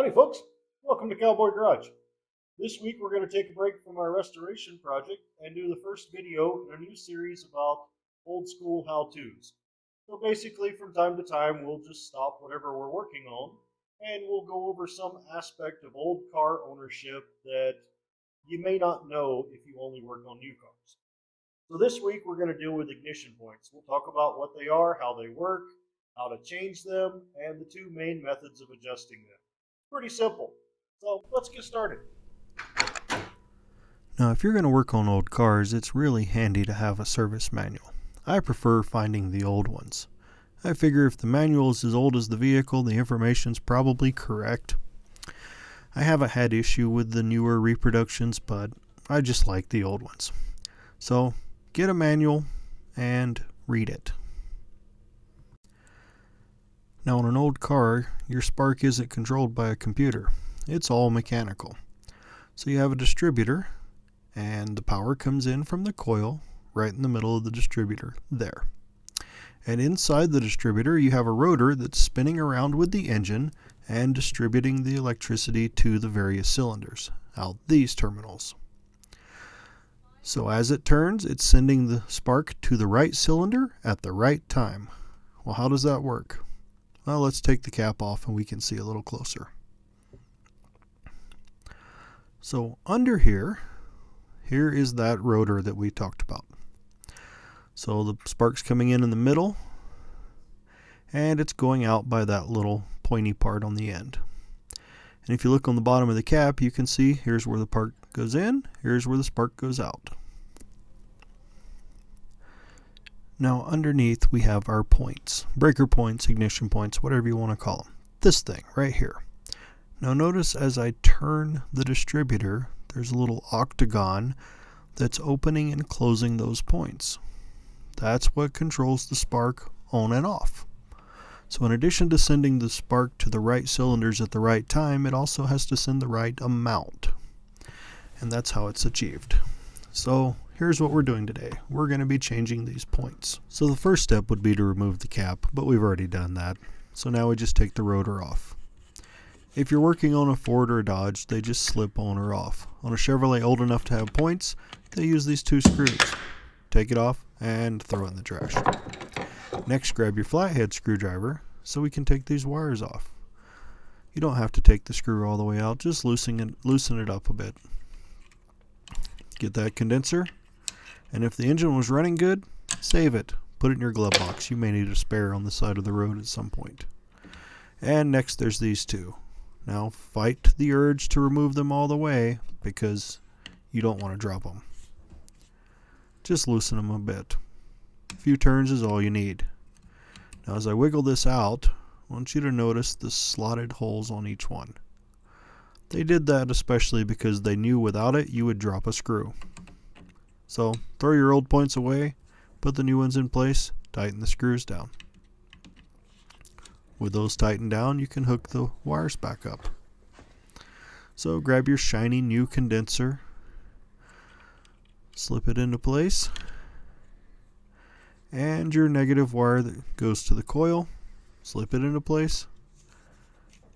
Howdy folks, welcome to Cowboy Garage. This week we're going to take a break from our restoration project and do the first video in a new series about old school how-tos. So basically from time to time we'll just stop whatever we're working on and we'll go over some aspect of old car ownership that you may not know if you only work on new cars. So this week we're going to deal with ignition points. We'll talk about what they are, how they work, how to change them, and the two main methods of adjusting them. Pretty simple. So let's get started. Now, if you're going to work on old cars, it's really handy to have a service manual. I prefer finding the old ones. I figure if the manual is as old as the vehicle, the information's probably correct. I haven't had issue with the newer reproductions, but I just like the old ones. So, get a manual and read it. Now, on an old car, your spark isn't controlled by a computer. It's all mechanical. So you have a distributor, and the power comes in from the coil right in the middle of the distributor there. And inside the distributor, you have a rotor that's spinning around with the engine and distributing the electricity to the various cylinders out these terminals. So as it turns, it's sending the spark to the right cylinder at the right time. Well, how does that work? Well, let's take the cap off and we can see a little closer. So under here is that rotor that we talked about. So the spark's coming in the middle, and it's going out by that little pointy part on the end. And if you look on the bottom of the cap, you can see here's where the spark goes in, here's where the spark goes out. Now underneath we have our points, breaker points, ignition points, whatever you want to call them. This thing right here. Now notice as I turn the distributor, there's a little octagon that's opening and closing those points. That's what controls the spark on and off. So in addition to sending the spark to the right cylinders at the right time, it also has to send the right amount. And that's how it's achieved. So here's what we're doing today. We're going to be changing these points. So the first step would be to remove the cap, but we've already done that. So now we just take the rotor off. If you're working on a Ford or a Dodge, they just slip on or off. On a Chevrolet old enough to have points, they use these two screws. Take it off and throw it in the trash. Next, grab your flathead screwdriver so we can take these wires off. You don't have to take the screw all the way out, just loosen it up a bit. Get that condenser, and if the engine was running good, save it. Put it in your glove box. You may need a spare on the side of the road at some point. And next there's these two. Now fight the urge to remove them all the way because you don't want to drop them. Just loosen them a bit. A few turns is all you need. Now as I wiggle this out, I want you to notice the slotted holes on each one. They did that especially because they knew without it you would drop a screw. So throw your old points away, put the new ones in place, tighten the screws down. With those tightened down, you can hook the wires back up. So grab your shiny new condenser, slip it into place, and your negative wire that goes to the coil, slip it into place,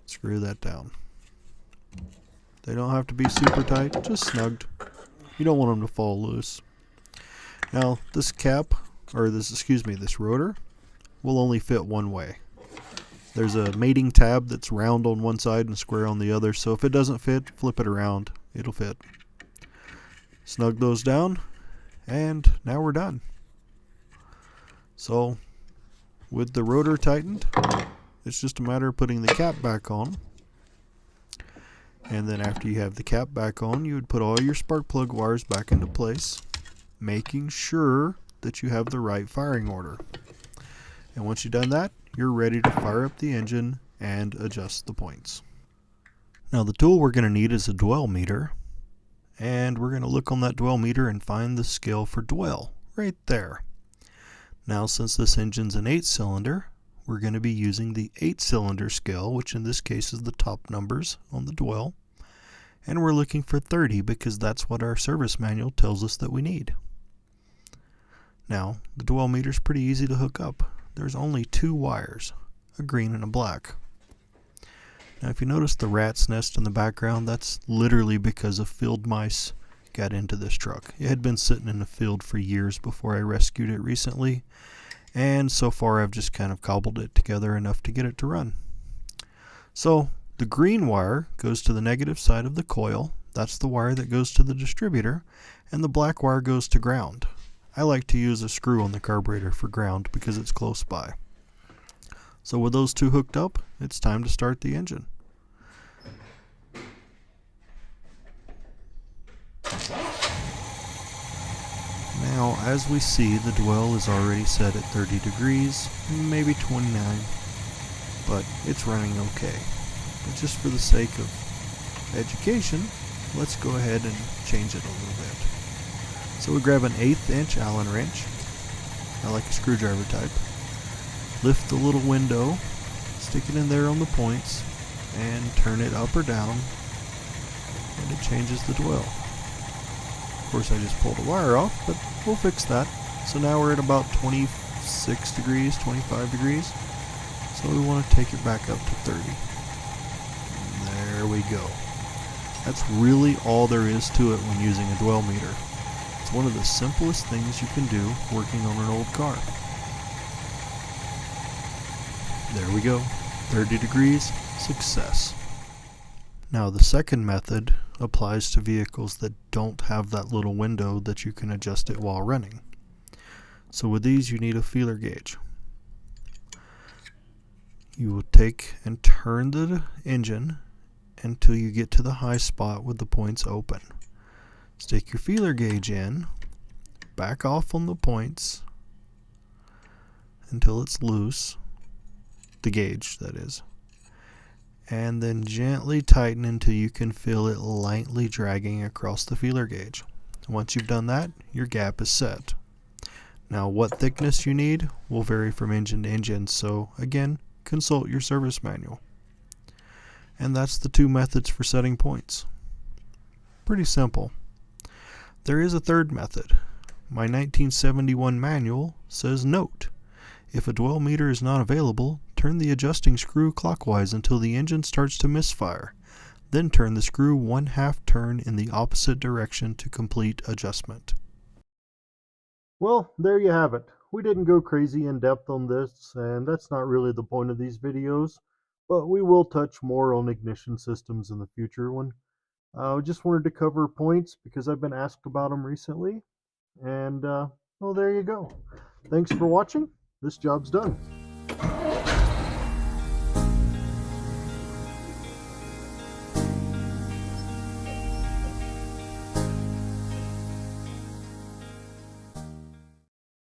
screw that down. They don't have to be super tight, just snugged. You don't want them to fall loose. Now this this rotor will only fit one way. There's a mating tab that's round on one side and square on the other, so if it doesn't fit, flip it around, it'll fit. Snug those down, and now we're done. So with the rotor tightened, it's just a matter of putting the cap back on. And then after you have the cap back on, you would put all your spark plug wires back into place, making sure that you have the right firing order. And once you've done that, you're ready to fire up the engine and adjust the points. Now the tool we're going to need is a dwell meter, and we're going to look on that dwell meter and find the scale for dwell right there. Now since this engine's an 8-cylinder, we're going to be using the 8-cylinder scale, which in this case is the top numbers on the dwell, and we're looking for 30 because that's what our service manual tells us that we need. Now the dwell meter is pretty easy to hook up. There's only two wires, a green and a black. Now if you notice the rat's nest in the background, that's literally because a field mice got into this truck. It had been sitting in the field for years before I rescued it recently, and so far I've just kind of cobbled it together enough to get it to run. So the green wire goes to the negative side of the coil. That's the wire that goes to the distributor, and the black wire goes to ground. I like to use a screw on the carburetor for ground because it's close by. So with those two hooked up, it's time to start the engine. Now, as we see, the dwell is already set at 30 degrees, maybe 29, but it's running okay. But just for the sake of education, let's go ahead and change it a little bit. So we grab an 1/8 inch Allen wrench. I like a screwdriver type. Lift the little window, stick it in there on the points, and turn it up or down, and it changes the dwell. Of course, I just pulled a wire off, but we'll fix that. So now we're at about 26 degrees, 25 degrees. So we want to take it back up to 30. And there we go. That's really all there is to it when using a dwell meter. It's one of the simplest things you can do working on an old car. There we go. 30 degrees, success. Now the second method applies to vehicles that don't have that little window that you can adjust it while running. So with these you need a feeler gauge. You will take and turn the engine until you get to the high spot with the points open. Stick your feeler gauge in, back off on the points until it's loose, the gauge that is, and then gently tighten until you can feel it lightly dragging across the feeler gauge. Once you've done that, your gap is set. Now what thickness you need will vary from engine to engine, so again, consult your service manual. And that's the two methods for setting points. Pretty simple. There is a third method. My 1971 manual says note: if a dwell meter is not available, turn the adjusting screw clockwise until the engine starts to misfire. Then turn the screw 1/2 turn in the opposite direction to complete adjustment. Well, there you have it. We didn't go crazy in depth on this, and that's not really the point of these videos, but we will touch more on ignition systems in the future one. I just wanted to cover points because I've been asked about them recently, and well, there you go. Thanks for watching. This job's done.